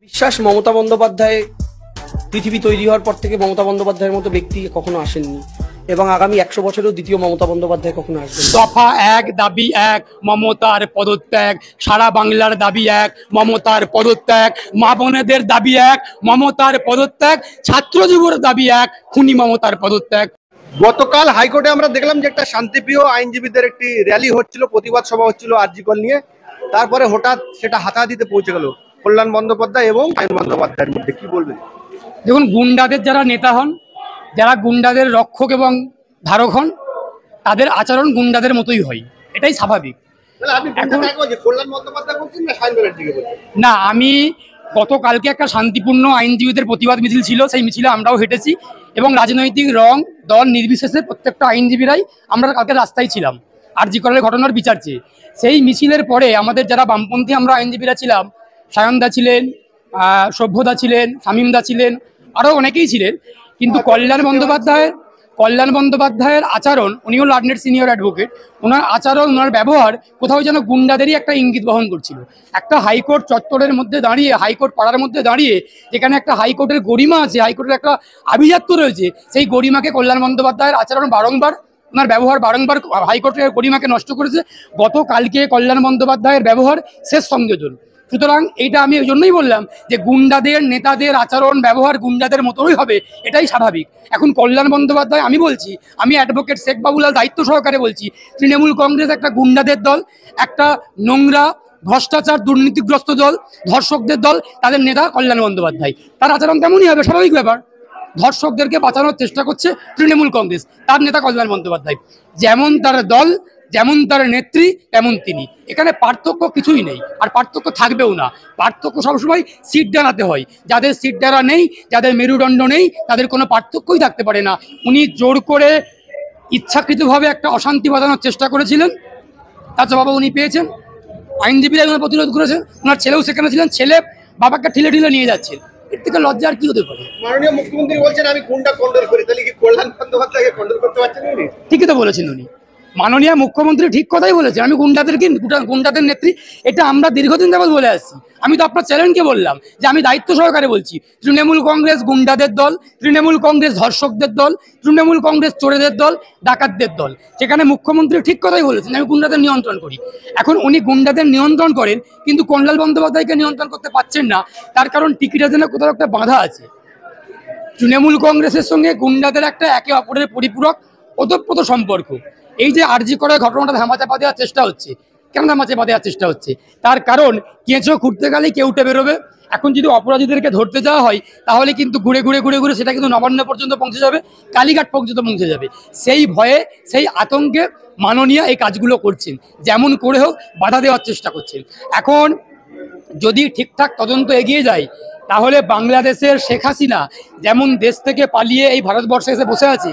বিশ্বাস মমতা বন্দ্যোপাধ্যায় পৃথিবী তৈরি হওয়ার পর থেকে মমতা বন্দ্যোপাধ্যায়ের মতো ব্যক্তি কখনো আসেননি এবং আগামী 100 বছরেও দ্বিতীয় মমতা বন্দ্যোপাধ্যায় কখনো আসবেন না। দফা এক, দাবি এক, মমতার পদত্যাগ। সারা বাংলার দাবি এক, মমতার পদত্যাগ। মা বোনেদের দাবি এক, মমতার পদত্যাগ। ছাত্র যুবর দাবি এক, খুনি মমতার পদত্যাগ। গতকাল হাইকোর্টে আমরা দেখলাম যে একটা শান্তিপ্রিয় আইনজীবীদের একটি র্যালি হচ্ছিল, প্রতিবাদ সভা হচ্ছিল আরজি কল নিয়ে। তারপরে হঠাৎ সেটা হাতাহাতিতে পৌঁছে গেল কল্যাণ বন্দ্যোপাধ্যায় এবং আইন বন্দ্যোপাধ্যায়ের মধ্যে। কি বলবেন? দেখুন, গুন্ডাদের যারা নেতা হন, যারা গুন্ডাদের রক্ষক এবং ধারক হন, তাদের আচরণ গুন্ডাদের মতোই হয়, এটাই স্বাভাবিক। না, আমি গতকালকে একটা শান্তিপূর্ণ আইনজীবীদের প্রতিবাদ মিছিল ছিল, সেই মিছিলে আমরাও হেঁটেছি এবং রাজনৈতিক রং দল নির্বিশেষে প্রত্যেকটা আইনজীবীরাই আমরা কালকে রাস্তায় ছিলাম আরজি করের ঘটনার বিচার চেয়ে। সেই মিছিলের পরে আমাদের যারা বামপন্থী আমরা আইনজীবীরা ছিলাম, সায়নদা ছিলেন, সভ্যদা ছিলেন, শামীমদা ছিলেন, আরও অনেকেই ছিলেন, কিন্তু কল্যাণ বন্দ্যোপাধ্যায়ের আচরণ, উনিও লার্নেড সিনিয়র অ্যাডভোকেট, ওনার আচরণ, ওনার ব্যবহার কোথাও যেন গুন্ডাদেরই একটা ইঙ্গিত বহন করছিল। একটা হাইকোর্ট চত্বরের মধ্যে দাঁড়িয়ে, হাইকোর্ট পাড়ার মধ্যে দাঁড়িয়ে, যেখানে একটা হাইকোর্টের গরিমা আছে, হাইকোর্টের একটা আভিজাত্য রয়েছে, সেই গরিমাকে কল্যাণ বন্দ্যোপাধ্যায়ের আচরণ বারংবার, ওনার ব্যবহার বারংবার হাইকোর্টের গরিমাকে নষ্ট করেছে। গতকালকে কল্যাণ বন্দ্যোপাধ্যায়ের ব্যবহার শেষ সংযোজন। সুতরাং এইটা আমি ওই জন্যই বললাম যে গুন্ডাদের নেতাদের আচরণ ব্যবহার গুন্ডাদের মতোই হবে, এটাই স্বাভাবিক। এখন কল্যাণ বন্দ্যোপাধ্যায়, আমি বলছি, আমি অ্যাডভোকেট শেখ বাবুলাল দায়িত্ব সহকারে বলছি, তৃণমূল কংগ্রেস একটা গুন্ডাদের দল, একটা নোংরা ভ্রষ্টাচার দুর্নীতিগ্রস্ত দল, ধর্ষকদের দল। তাদের নেতা কল্যাণ বন্দ্যোপাধ্যায়, তার আচরণ তেমনই হবে, স্বাভাবিক ব্যাপার। ধর্ষকদেরকে বাঁচানোর চেষ্টা করছে তৃণমূল কংগ্রেস, তার নেতা কল্যাণ বন্দ্যোপাধ্যায়। যেমন তার দল, যেমন তার নেত্রী, তেমন তিনি। এখানে পার্থক্য কিছুই নেই, আর পার্থক্য থাকবেও না। পার্থক্য সবসময় সিট ডানাতে হয়। যাদের সিট ডানা নেই, যাদের মেরুদণ্ড নেই, তাদের কোনো পার্থক্যই থাকতে পারে না। উনি জোর করে ইচ্ছাকৃতভাবে একটা অশান্তি বাঁধানোর চেষ্টা করেছিলেন, তার জবাব উনি পেয়েছেন। আইনজীবীরা ওনার প্রতিরোধ করেছেন, ওনার ছেলেও সেখানে ছিলেন, ছেলে বাবাকে ঠেলে ঠেলে নিয়ে যাচ্ছেন। এর থেকে লজ্জা আর কি হতে পারে? মাননীয় মুখ্যমন্ত্রী বলছেন আমি গুন্ডা কন্ট্রোল করি, তাহলে কি কল্যাণ বন্দ্যোপাধ্যায়কে কন্ট্রোল করতে পারছেন উনি? ঠিকই তো বলেছেন উনি, মাননীয় মুখ্যমন্ত্রী ঠিক কথাই বলেছেন। আমি গুন্ডাদের নেত্রী, এটা আমরা দীর্ঘদিন যাবৎ বলে আসছি। আমি তো আপনার চ্যানেলকে বললাম যে আমি দায়িত্ব সহকারে বলছি, তৃণমূল কংগ্রেস গুন্ডাদের দল, তৃণমূল কংগ্রেস ধর্ষকদের দল, তৃণমূল কংগ্রেস চোরেদের দল, ডাকাতদের দল। সেখানে মুখ্যমন্ত্রী ঠিক কথাই বলেছেন, আমি গুন্ডাদের নিয়ন্ত্রণ করি। এখন উনি গুন্ডাদের নিয়ন্ত্রণ করেন, কিন্তু কল্যাণ বন্দ্যোপাধ্যায়কে নিয়ন্ত্রণ করতে পারছেন না। তার কারণ টিকিটের জন্য কোথাও একটা বাধা আছে। তৃণমূল কংগ্রেসের সঙ্গে গুন্ডাদের একটা একে অপরের পরিপূরক ওতপ্রোত সম্পর্ক। এই যে আরজি করার ঘটনাটা ধামাচাপা দেওয়ার চেষ্টা হচ্ছে, কেন ধামাচাপা দেওয়ার চেষ্টা হচ্ছে? তার কারণ কেঁচো খুঁড়তে গেলেই কেউ উঠে বেরোবে। এখন যদি অপরাধীদেরকে ধরতে যাওয়া হয়, তাহলে কিন্তু ঘুরে ঘুরে ঘুরে ঘুরে সেটা কিন্তু নবান্ন পর্যন্ত পৌঁছে যাবে, কালীঘাট পর্যন্ত পৌঁছে যাবে। সেই ভয়ে, সেই আতঙ্কে মাননীয় এই কাজগুলো করছেন, যেমন করে হোক বাধা দেওয়ার চেষ্টা করছেন। এখন যদি ঠিকঠাক তদন্ত এগিয়ে যায়, তাহলে বাংলাদেশের শেখ হাসিনা যেমন দেশ থেকে পালিয়ে এই ভারতবর্ষে এসে বসে আছে,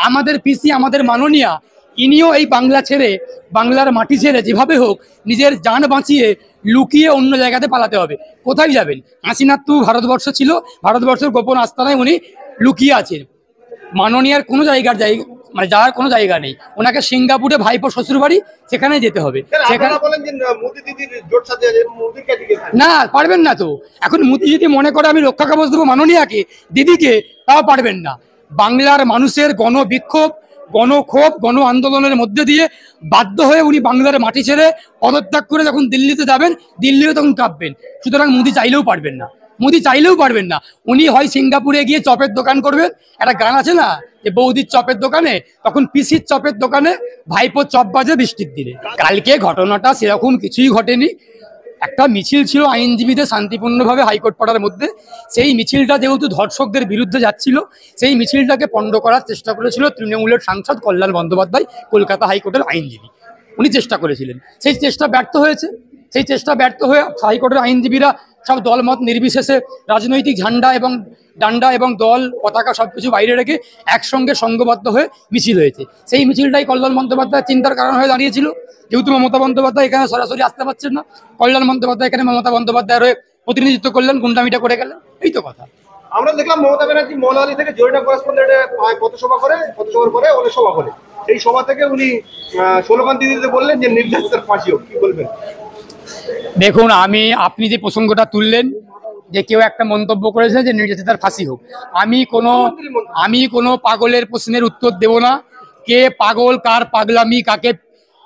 আমাদের পিসি, আমাদের মাননীয়া, ইনিও এই বাংলা ছেড়ে, বাংলার মাটি ছেড়ে যেভাবে হোক নিজের জান বাঁচিয়ে লুকিয়ে অন্য জায়গাতে পালাতে হবে। কোথায় যাবেন? হাসিনার তো ভারতবর্ষ ছিল, ভারতবর্ষের গোপন আস্তানায় উনি লুকিয়ে আছেন। মাননীয়ার কোনো মানে যাওয়ার কোনো জায়গা নেই। ওনাকে সিঙ্গাপুরে ভাইপো শ্বশুর বাড়ি, সেখানে যেতে হবে। না, পারবেন না তো। এখন মোদি যদি মনে করে আমি রক্ষা কবচ দেবো মাননীয়াকে, দিদিকে, তাও পারবেন না। বাংলার মানুষের গণবিক্ষোভ, গণক্ষোভ, গণ আন্দোলনের মধ্যে দিয়ে বাধ্য হয়ে উনি বাংলার মাটি ছেড়ে পদত্যাগ করে যখন দিল্লিতে যাবেন, দিল্লিও তখন কাঁপবেন। সুতরাং মোদি চাইলেও পারবেন না, মোদি চাইলেও পারবেন না। উনি হয় সিঙ্গাপুরে গিয়ে চপের দোকান করবেন, একটা গান আছে না যে বৌদির চপের দোকানে, তখন পিসির চপের দোকানে ভাইপোর চপ বাজে বৃষ্টির দিনে। কালকে ঘটনাটা সেরকম কিছুই ঘটেনি। একটা মিছিল ছিল আইনজীবীদের শান্তিপূর্ণভাবে হাইকোর্ট পাড়ার মধ্যে। সেই মিছিলটা যেহেতু ধর্ষকদের বিরুদ্ধে যাচ্ছিল, সেই মিছিলটাকে পণ্ড করার চেষ্টা করেছিল তৃণমূলের সাংসদ কল্যাণ বন্দ্যোপাধ্যায়, কলকাতা হাইকোর্টের আইনজীবী। উনি চেষ্টা করেছিলেন, সেই চেষ্টা ব্যর্থ হয়েছে। সেই চেষ্টা ব্যর্থ হয়ে হাইকোর্টের আইনজীবীরা সব দলমত নির্বিশেষে রাজনৈতিক ঝান্ডা এবং ডান্ডা এবং দল পতাকা সবকিছু বাইরে রেখে একসঙ্গে সংঘবদ্ধ হয়ে মিছিল হয়েছে। সেই মিছিলটাই কল্যাণ বন্দ্যোপাধ্যায় চিন্তার কারণ হয়ে দাঁড়িয়েছিল। যেহেতু মমতা বন্দ্যোপাধ্যায় এখানে সরাসরি আসতে পারছেন না, কল্যাণ বন্দ্যোপাধ্যায় এখানে মমতা বন্দ্যোপাধ্যায়ের হয়ে প্রতিনিধিত্ব করলেন, গুন্ডামিটা করে গেলেন, এই তো কথা। আমরা দেখলাম মমতা ব্যানার্জি মৌলালী থেকে জরিনা করেসপন্ডেন্টে পথসভা করে, পথসভার পরে অনেক সভা করে। এই সভা থেকে উনি স্লোগান দিতে বললেন যে নির্যাতিতার ফাঁসি হোক। কি বলবেন? দেখুন, আপনি যে প্রসঙ্গটা তুললেন, যে কেউ একটা মন্তব্য করেছে যে নির্যাতিতার ফাঁসি হোক। আমি কোনো পাগলের প্রশ্নের উত্তর দেব না। কে পাগল, কার পাগলামি, কাকে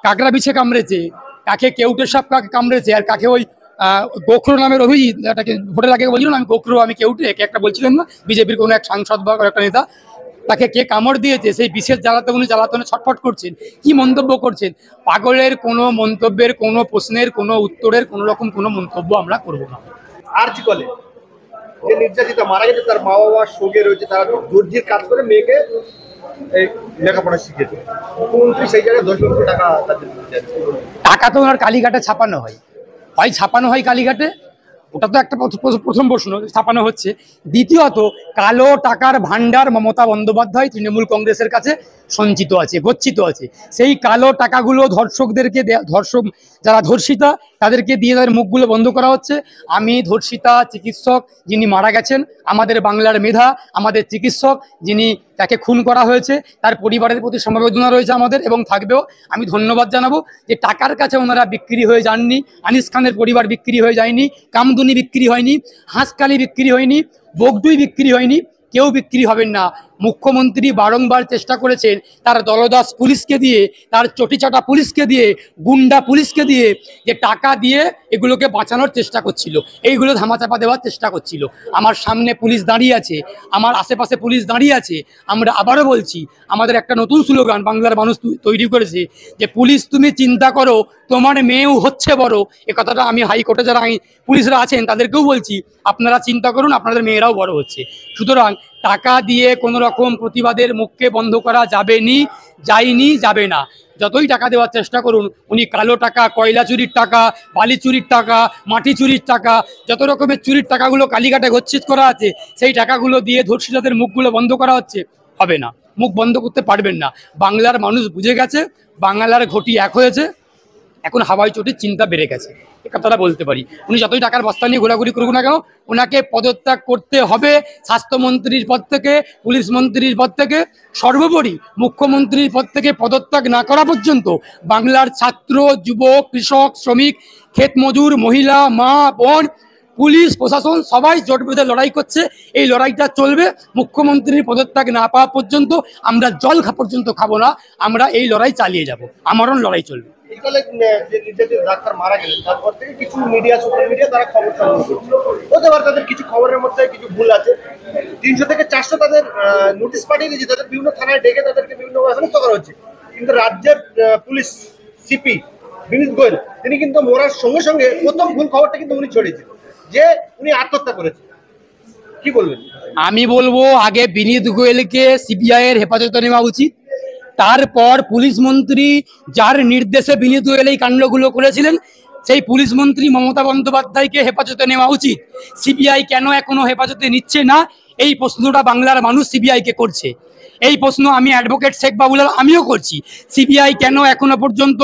কাকড়া বিছে কামড়েছে, কাকে কেউটে সাপ কাকে কামড়েছে, আর কাকে ওই গোখরো নামের অভিজিৎ এটাকে ভোটের আগে বলছিল না আমি গোখরো আমি কেউটে, একে একটা বলছিলেন না বিজেপির কোনো এক সাংসদ বা একটা নেতা, তাকে কে কামড় দিয়েছে সেই বিশেষ উনি জ্বালাতনে ছটফট করছেন, কি মন্তব্য করছেন। পাগলের কোনো মন্তব্যের, কোনো প্রশ্নের, কোনো উত্তরের কোনো রকম কোনো মন্তব্য আমরা করব না। আরজি কলে যে নির্যাতিতা মারা গেছে তার মা বাবা শোকে রয়েছে, তারা দর্জির কাজ করে মেয়েকে এই লেখাপড়া শিখেছে, মুখ্যমন্ত্রী সেই জায়গায় 10 লক্ষ টাকা তাদের দিতে চাইছে। টাকা তো ওনার কালীঘাটে ছাপানো হয়, ছাপানো হয় কালীঘাটে, ওটা তো একটা প্রথম প্রশ্ন, ছাপানো হচ্ছে। দ্বিতীয়ত কালো টাকার ভান্ডার মমতা বন্দ্যোপাধ্যায় তৃণমূল কংগ্রেসের কাছে সঞ্চিত আছে, গচ্ছিত আছে। সেই কালো টাকাগুলো ধর্ষকদেরকে, ধর্ষক যারা ধর্ষিতা তাদেরকে দিয়ে তাদের মুখগুলো বন্ধ করা হচ্ছে। আমি ধর্ষিতা চিকিৎসক যিনি মারা গেছেন, আমাদের বাংলার মেধা, আমাদের চিকিৎসক যিনি তাকে খুন করা হয়েছে, তার পরিবারের প্রতি সমবেদনা রয়েছে আমাদের এবং থাকবেও। আমি ধন্যবাদ জানাবো যে টাকার কাছে ওনারা বিক্রি হয়ে যাননি, আনিস খানের পরিবার বিক্রি হয়ে যায়নি, কামদুনি বিক্রি হয়নি, হাঁসকালি বিক্রি হয়নি, বগডুই বিক্রি হয়নি, কেউ বিক্রি হবেন না। মুখ্যমন্ত্রী বারংবার চেষ্টা করেছেন তার দলদাস পুলিশকে দিয়ে, তার চটিচাটা পুলিশকে দিয়ে, গুন্ডা পুলিশকে দিয়ে যে টাকা দিয়ে এগুলোকে বাঁচানোর চেষ্টা করছিল, এইগুলো ধামাচাপা দেওয়ার চেষ্টা করছিল। আমার সামনে পুলিশ দাঁড়িয়ে আছে, আমার আশেপাশে পুলিশ দাঁড়িয়ে আছে। আমরা আবারও বলছি, আমাদের একটা নতুন স্লোগান বাংলার মানুষ তৈরি করেছে যে পুলিশ তুমি চিন্তা করো তোমার মেয়েও হচ্ছে বড়। এ কথাটা আমি হাইকোর্টে যারা পুলিশরা আছেন তাদেরকেও বলছি, আপনারা চিন্তা করুন আপনাদের মেয়েরাও বড় হচ্ছে। সুতরাং টাকা দিয়ে কোনো রকম প্রতিবাদের মুখকে বন্ধ করা যাবেনি, যায়নি, যাবে না। যতই টাকা দেওয়ার চেষ্টা করুন, উনি কালো টাকা, কয়লা চুরির টাকা, বালি চুরির টাকা, মাটি চুরির টাকা, যত রকমের চুরির টাকাগুলো কালীঘাটে গচ্ছিত করা আছে, সেই টাকাগুলো দিয়ে ধর্ষিতাদের মুখগুলো বন্ধ করা হচ্ছে, হবে না, মুখ বন্ধ করতে পারবেন না। বাংলার মানুষ বুঝে গেছে, বাংলার ঘটি এক হয়েছে, এখন হাওয়াই চটির চিন্তা বেড়ে গেছে, এ কথাটা বলতে পারি। উনি যতই টাকার বস্তা নিয়ে ঘোরাঘুরি করুক না কেন, ওনাকে পদত্যাগ করতে হবে স্বাস্থ্যমন্ত্রীর পদ থেকে, পুলিশ মন্ত্রীর পদ থেকে, সর্বোপরি মুখ্যমন্ত্রীর পদ থেকে পদত্যাগ না করা পর্যন্ত বাংলার ছাত্র, যুবক, কৃষক, শ্রমিক, ক্ষেত মজুর, মহিলা, মা, বোন, পুলিশ প্রশাসন সবাই জোট বেঁধে লড়াই করছে। এই লড়াইটা চলবে মুখ্যমন্ত্রীর পদত্যাগ না পাওয়া পর্যন্ত। আমরা জল পর্যন্ত খাবো না, আমরা এই লড়াই চালিয়ে যাব, আমারও লড়াই চলবে। যে নির্যাতিত ডাক্তার মারা গেলেন তারপর থেকে কিছু মিডিয়া, সোশ্যাল মিডিয়া তারা খবর সংগ্রহ করছে, হতে পারে তাদের কিছু খবরের মধ্যে কিছু ভুল আছে। 300 থেকে 400 তাদের নোটিশ পাঠিয়ে দিয়েছে, তাদের বিভিন্ন থানায় ডেকে তাদেরকে বিভিন্ন হেনস্থা করা হচ্ছে। কিন্তু রাজ্যের পুলিশ সিপি বিনীত গোয়েল তিনি কিন্তু মরার সঙ্গে সঙ্গে প্রথম ভুল খবরটা কিন্তু উনি ছড়িয়েছেন যে উনি আত্মহত্যা করেছেন। কি বলবেন? আমি বলবো আগে বিনীত গোয়েলকে সিবিআই এর হেফাজতে নেওয়া উচিত, তারপর পুলিশ মন্ত্রী যার নির্দেশে বিনীত গোয়েল এই কাণ্ডগুলো করেছিলেন সেই পুলিশ মন্ত্রী মমতা বন্দ্যোপাধ্যায়কে হেফাজতে নেওয়া উচিত। সিবিআই কেন এখনো হেফাজতে নিচ্ছে না, এই প্রশ্নটা বাংলার মানুষ সিবিআইকে করছে। এই প্রশ্ন আমি অ্যাডভোকেট শেখ বাবুলাল আমিও করছি। সিবিআই কেন এখনো পর্যন্ত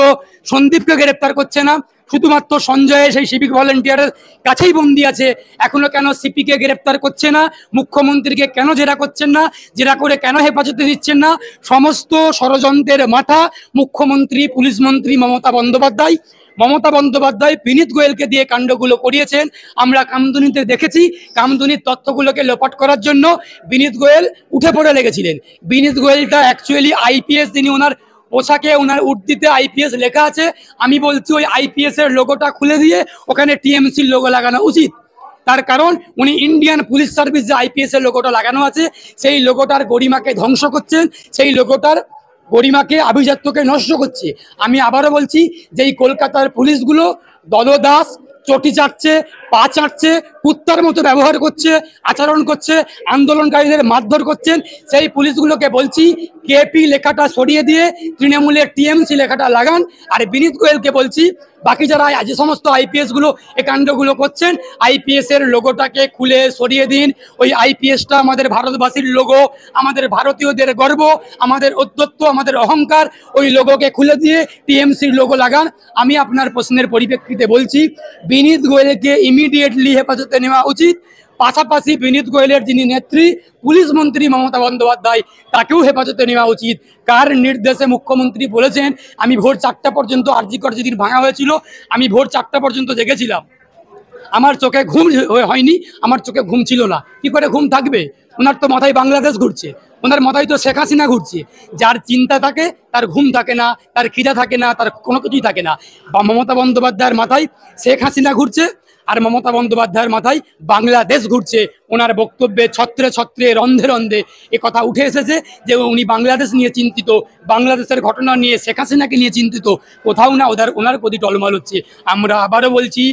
সন্দীপকে গ্রেপ্তার করছে না, শুধুমাত্র সঞ্জয় সেই সিভিক ভলেন্টিয়ারের কাছেই বন্দি আছে, এখনো কেন সিপিকে গ্রেপ্তার করছে না, মুখ্যমন্ত্রীকে কেন জেরা করছেন না, জেরা করে কেন হেফাজতে দিচ্ছেন না? সমস্ত ষড়যন্ত্রের মাথা মুখ্যমন্ত্রী, পুলিশ মন্ত্রী মমতা বন্দ্যোপাধ্যায়। মমতা বন্দ্যোপাধ্যায় বিনীত গোয়েলকে দিয়ে কাণ্ডগুলো করিয়েছেন, আমরা কামদুনিতে দেখেছি। কামদুনির তথ্যগুলোকে লোপাট করার জন্য বিনীত গোয়েল উঠে পড়ে লেগেছিলেন। বিনীত গোয়েলটা অ্যাকচুয়ালি আইপিএস, যিনি ওনার পোশাকে, ওনার উর্দিতে আইপিএস লেখা আছে। আমি বলছি ওই আইপিএস এর লোগোটা খুলে দিয়ে ওখানে টিএমসির লোগো লাগানো উচিত। তার কারণ উনি ইন্ডিয়ান পুলিশ সার্ভিস যে আইপিএস এর লোগোটা লাগানো আছে সেই লোগোটার গরিমাকে ধ্বংস করছেন, সেই লোগোটার গরিমাকে, আভিজাত্যকে নষ্ট করছে। আমি আবারও বলছি যে এই কলকাতার পুলিশগুলো দলদাস, চটি চাটছে, পা চাটছে, কুত্তার মতো ব্যবহার করছে, আচরণ করছে, আন্দোলনকারীদের মারধর করছেন। সেই পুলিশগুলোকে বলছি কেপি লেখাটা সরিয়ে দিয়ে তৃণমূলের টিএমসি লেখাটা লাগান। আর বিনীত গোয়েলকে বলছি বাকি যারা যে সমস্ত আইপিএস গুলো এই কাণ্ডগুলো করছেন, আইপিএস এর লোগোটাকে খুলে সরিয়ে দিন। ওই আইপিএসটা আমাদের ভারতবাসীর লোগো, আমাদের ভারতীয়দের গর্ব, আমাদের ঔদ্ধত্য, আমাদের অহংকার। ওই লোগোকে খুলে দিয়ে টিএমসির লোগো লাগান। আমি আপনার প্রশ্নের পরিপ্রেক্ষিতে বলছি বিনীত গোয়েলকে ইমিডিয়েটলি হেফাজতে নেওয়া উচিত। পাশাপাশি বিনীত গোয়েলের যিনি নেত্রী পুলিশ মন্ত্রী মমতা বন্দ্যোপাধ্যায়, তাকেও হেফাজতে নেওয়া উচিত। কার নির্দেশে মুখ্যমন্ত্রী বলেছেন? আমি ভোর 4টা পর্যন্ত, আরজি কর যেদিন ভাঙা হয়েছিল আমি ভোর 4টা পর্যন্ত জেগেছিলাম। আমার চোখে ঘুম হয়নি, আমার চোখে ঘুম ছিল না। কি করে ঘুম থাকবে? ওনার তো মাথায় বাংলাদেশ ঘুরছে, ওনার মাথায় তো শেখ হাসিনা ঘুরছে। যার চিন্তা থাকে তার ঘুম থাকে না, তার খিদা থাকে না, তার কোনো কিছুই থাকে না। বা মমতা বন্দ্যোপাধ্যায়ের মাথায় শেখ হাসিনা ঘুরছে, আর মমতা বন্দ্যোপাধ্যায়ের মাথায় বাংলাদেশ ঘুরছে। ওনার বক্তব্যে ছত্রে ছত্রে রন্ধে রন্ধে এ কথা উঠে এসেছে যে উনি বাংলাদেশ নিয়ে চিন্তিত, বাংলাদেশের ঘটনা নিয়ে, শেখ হাসিনাকে নিয়ে চিন্তিত। কোথাও না ওনার প্রতি টলমল হচ্ছে। আমরা আবারও বলছি,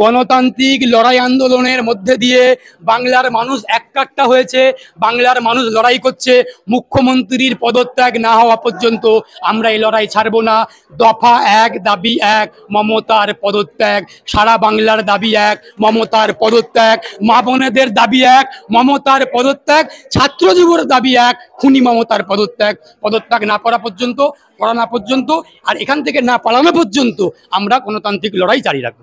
গণতান্ত্রিক লড়াই আন্দোলনের মধ্যে দিয়ে বাংলার মানুষ এককাট্টা হয়েছে, বাংলার মানুষ লড়াই করছে। মুখ্যমন্ত্রীর পদত্যাগ না হওয়া পর্যন্ত আমরা এই লড়াই ছাড়বো না। দফা 1, দাবি 1, মমতার পদত্যাগ। সারা বাংলার দাবি 1, মমতার পদত্যাগ। মা বোনেদের দাবি 1, মমতার পদত্যাগ। ছাত্র যুবর দাবি 1, খুনি মমতার পদত্যাগ না করা পর্যন্ত, আর এখান থেকে না পালানো পর্যন্ত আমরা গণতান্ত্রিক লড়াই জারি রাখবো।